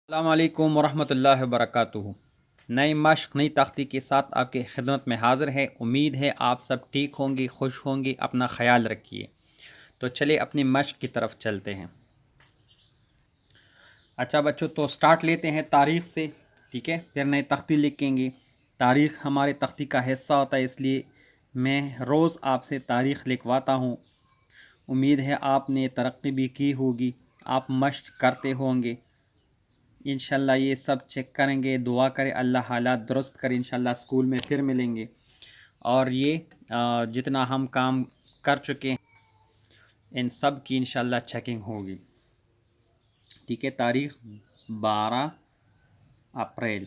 अस्सलाम वालेकुम वरहमतुल्लाहि वबरकातुहू। नई मश्क नई तख्ती के साथ आपकी खिदमत में हाज़िर है। उम्मीद है आप सब ठीक होंगे, खुश होंगे। अपना ख़याल रखिए। तो चलिए अपनी मश्क की तरफ चलते हैं। अच्छा बच्चों, तो स्टार्ट लेते हैं तारीख़ से। ठीक है, फिर नई तख्ती लिखेंगे। तारीख़ हमारे तख्ती का हिस्सा होता है, इसलिए मैं रोज़ आपसे तारीख़ लिखवाता हूँ। उम्मीद है आपने तरक्की भी की होगी, आप मश्क करते होंगे। इंशाल्लाह ये सब चेक करेंगे, दुआ करें अल्लाह हालात दुरुस्त करें। इंशाल्लाह स्कूल में फिर मिलेंगे और ये जितना हम काम कर चुके हैं इन सब की इंशाल्लाह चेकिंग होगी। ठीक है, तारीख़ 12 अप्रैल।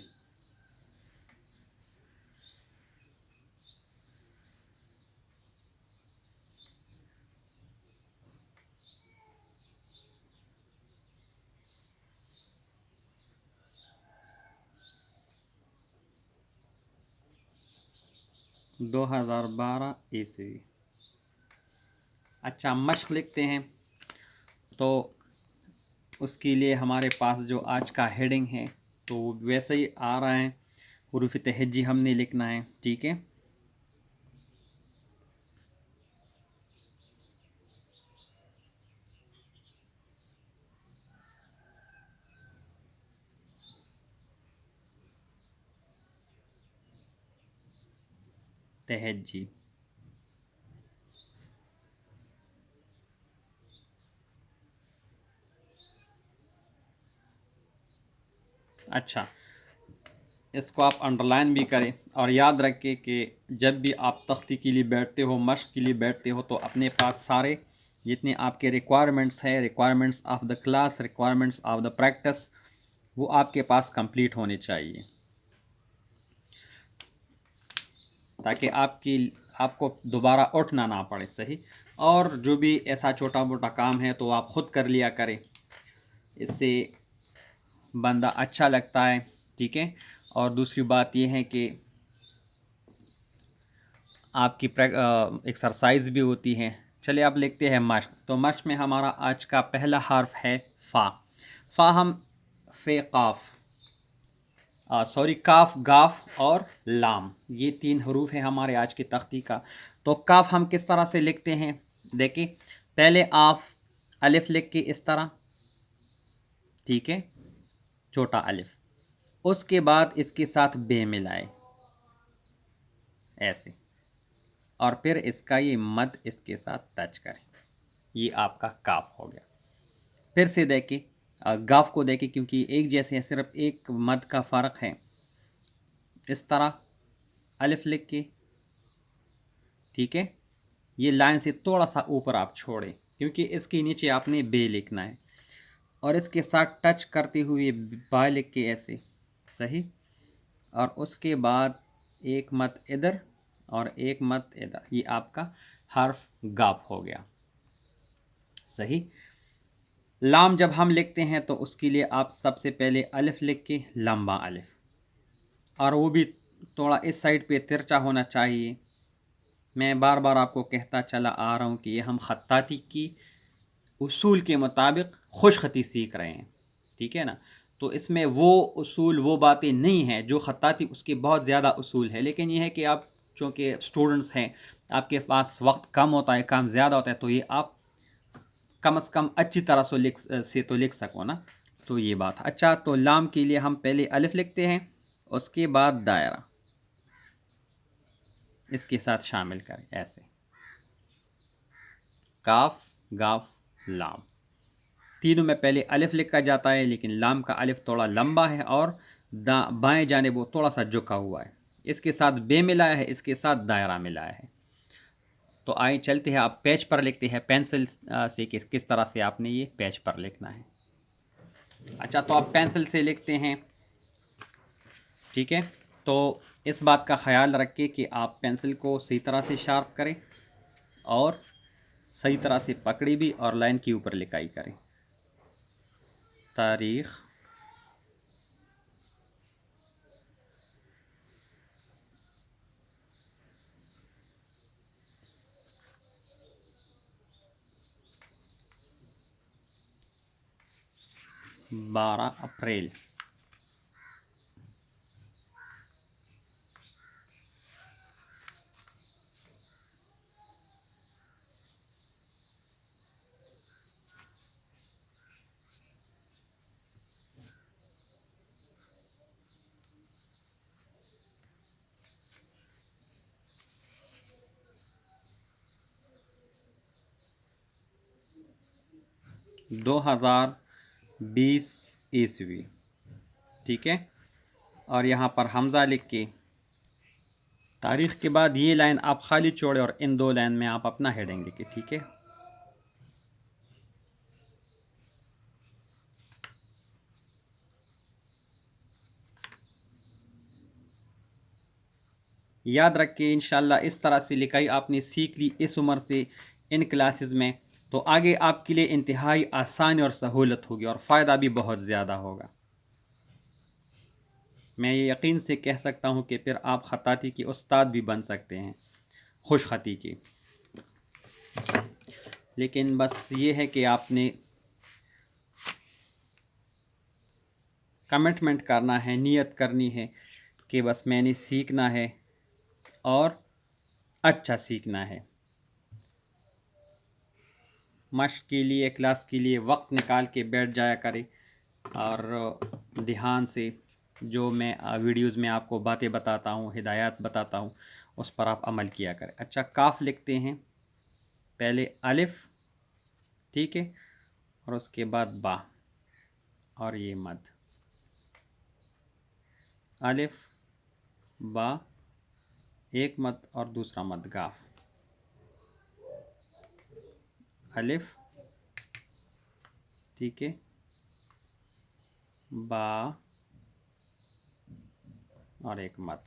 दो हज़ार 12 ईस्वी। अच्छा, मश्क लिखते हैं तो उसके लिए हमारे पास जो आज का हेडिंग है तो वैसे ही आ रहा है। हुरूफ तहज्जी हमने लिखना है। ठीक है, तहज्जी। अच्छा, इसको आप अंडरलाइन भी करें और याद रखें कि जब भी आप तख्ती के लिए बैठते हो, मश्क के लिए बैठते हो, तो अपने पास सारे जितने आपके रिक्वायरमेंट्स हैं, requirements of the class, requirements of the practice, वो आपके पास कंप्लीट होने चाहिए, ताकि आपको दोबारा उठना ना पड़े। सही। और जो भी ऐसा छोटा मोटा काम है तो आप ख़ुद कर लिया करें, इससे बंदा अच्छा लगता है। ठीक है, और दूसरी बात यह है कि आपकी एक्सरसाइज भी होती है। चलिए अब लिखते हैं मश्क। तो मश्क में हमारा आज का पहला हर्फ है फ़ा। फ़ा हम फ़े काफ सॉरी काफ गाफ और लाम, ये तीन हरूफ है हमारे आज की तख्ती का। तो काफ हम किस तरह से लिखते हैं, देखिए पहले आप अलिफ लिख के इस तरह, ठीक है, छोटा अलिफ, उसके बाद इसके साथ बे मिलाए ऐसे, और फिर इसका ये मद इसके साथ टच करें, ये आपका काफ हो गया। फिर से देखिए गाफ को देखिए, क्योंकि एक जैसे है, सिर्फ एक मद का फ़र्क है। इस तरह अलिफ लिख के, ठीक है, ये लाइन से थोड़ा सा ऊपर आप छोड़ें, क्योंकि इसके नीचे आपने बे लिखना है, और इसके साथ टच करते हुए बा लिख के ऐसे। सही। और उसके बाद एक मत इधर और एक मत इधर, ये आपका हर्फ गाफ हो गया। सही। लाम जब हम लिखते हैं तो उसके लिए आप सबसे पहले अलिफ लिख के लंबा अलिफ, और वो भी थोड़ा इस साइड पे तिरछा होना चाहिए। मैं बार बार आपको कहता चला आ रहा हूँ कि ये हम ख़त्ताती की उसूल के मुताबिक खुशखती सीख रहे हैं। ठीक है ना, तो इसमें वो उसूल, वो बातें नहीं हैं जो ख़त्ताती, उसके बहुत ज़्यादा उसूल है। लेकिन ये है कि आप चूँकि स्टूडेंट्स हैं, आपके पास वक्त कम होता है, काम ज़्यादा होता है, तो ये आप कम से कम अच्छी तरह से तो लिख सको ना, तो ये बात। अच्छा, तो लाम के लिए हम पहले अलिफ लिखते हैं, उसके बाद दायरा इसके साथ शामिल करें ऐसे, काफ गाफ लाम। तीनों में पहले अलिफ लिखा जाता है, लेकिन लाम का अलिफ थोड़ा लंबा है और बाएं जाने वो थोड़ा सा झुका हुआ है। इसके साथ बे मिलाया है, इसके साथ दायरा मिलाया है। तो आइए चलते हैं, आप पेज पर लिखते हैं पेंसिल से, किस तरह से आपने ये पेज पर लिखना है। अच्छा, तो आप पेंसिल से लिखते हैं, ठीक है। तो इस बात का ख्याल रखें कि आप पेंसिल को सही तरह से शार्प करें और सही तरह से पकड़ी भी, और लाइन के ऊपर लिखाई करें। तारीख़ 12 अप्रैल। 2020 ईस्वी। ठीक है, और यहाँ पर हमज़ा लिख के तारीख़ के बाद ये लाइन आप खाली छोड़े और इन 2 लाइन में आप अपना हेडिंग लिखे। ठीक है, याद रखिए इंशाल्लाह इस तरह से लिखाई आपने सीख ली इस उम्र से इन क्लासेस में, तो आगे आपके लिए इंतहाई आसानी और सहूलत होगी और फ़ायदा भी बहुत ज़्यादा होगा। मैं ये यकीन से कह सकता हूँ कि फिर आप ख़ताती के उस्ताद भी बन सकते हैं, खुश ख़ती के। लेकिन बस ये है कि आपने कमिटमेंट करना है, नियत करनी है कि बस मैंने सीखना है और अच्छा सीखना है। मश्क के लिए, क्लास के लिए वक्त निकाल के बैठ जाया करें और ध्यान से जो मैं वीडियोस में आपको बातें बताता हूँ, हिदायत बताता हूँ, उस पर आप अमल किया करें। अच्छा, काफ लिखते हैं, पहले अलिफ, ठीक है, और उसके बाद बा और ये मद, अलिफ बा, एक मद और दूसरा मद गाफ, अलिफ, ठीक है, बा और एक मद,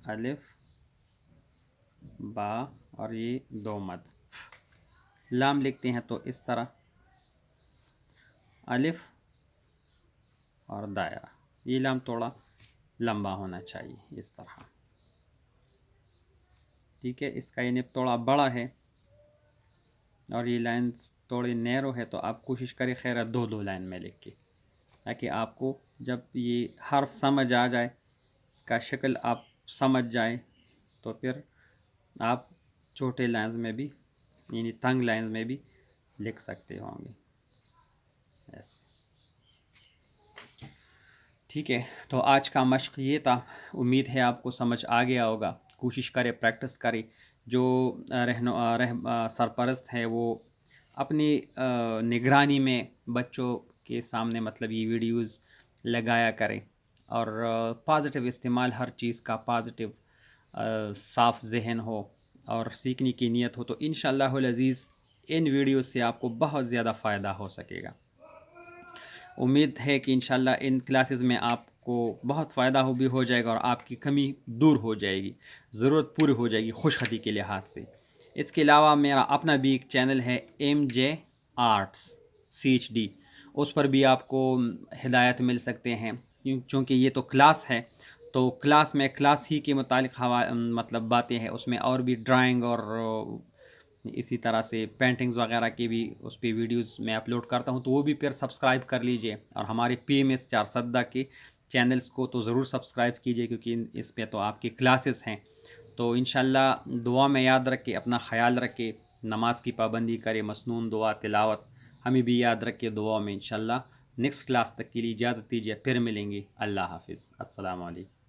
अलिफ बा और ये 2 मद। लाम लिखते हैं तो इस तरह, अलिफ और दायरा, ये लाम थोड़ा लंबा होना चाहिए इस तरह। ठीक है, इसका ये निब थोड़ा बड़ा है और ये लाइन्स थोड़ी नैरो है, तो आप कोशिश करें खैर 2-2 लाइन में लिख के, ताकि आपको जब ये हर्फ समझ आ जाए, इसका शक्ल आप समझ जाए, तो फिर आप छोटे लाइन्स में भी यानी तंग लाइन्स में भी लिख सकते होंगे। ठीक है, तो आज का मश्क ये था, उम्मीद है आपको समझ आ गया होगा। कोशिश करें, प्रैक्टिस करें। जो सरपरस्त है वो अपनी निगरानी में बच्चों के सामने मतलब ये वीडियोस लगाया करें और पॉजिटिव इस्तेमाल, हर चीज़ का पॉजिटिव, साफ़ ज़हन हो और सीखने की नीयत हो, तो इंशाअल्लाहुल अज़ीज़ इन वीडियो से आपको बहुत ज़्यादा फ़ायदा हो सकेगा। उम्मीद है कि इंशाल्लाह इन क्लासेस में आपको बहुत फ़ायदा भी हो जाएगा और आपकी कमी दूर हो जाएगी, ज़रूरत पूरी हो जाएगी खुशखती के लिहाज से। इसके अलावा मेरा अपना भी एक चैनल है MJ आर्ट्स CHD, उस पर भी आपको हिदायत मिल सकते हैं, चूँकि ये तो क्लास है, तो क्लास में क्लास ही के मुतालिक मतलब बातें हैं, उसमें और भी ड्राइंग और इसी तरह से पेंटिंग्स वगैरह की भी उस पर वीडियोस मैं अपलोड करता हूं, तो वो भी फिर सब्सक्राइब कर लीजिए और हमारे PMS चारसद्दा के चैनल्स को तो ज़रूर सब्सक्राइब कीजिए, क्योंकि इस पे तो आपकी क्लासेस हैं। तो इंशाल्लाह दुआ में याद रखें, अपना ख़याल रखें, नमाज की पाबंदी करें, मसनून दुआ तिलावत हमें भी याद रखें दुआ में। इंशाल्लाह नेक्स्ट क्लास तक के लिए इजाज़त दीजिए, फिर मिलेंगे। अल्लाह हाफिज़, अस्सलाम वालेकुम।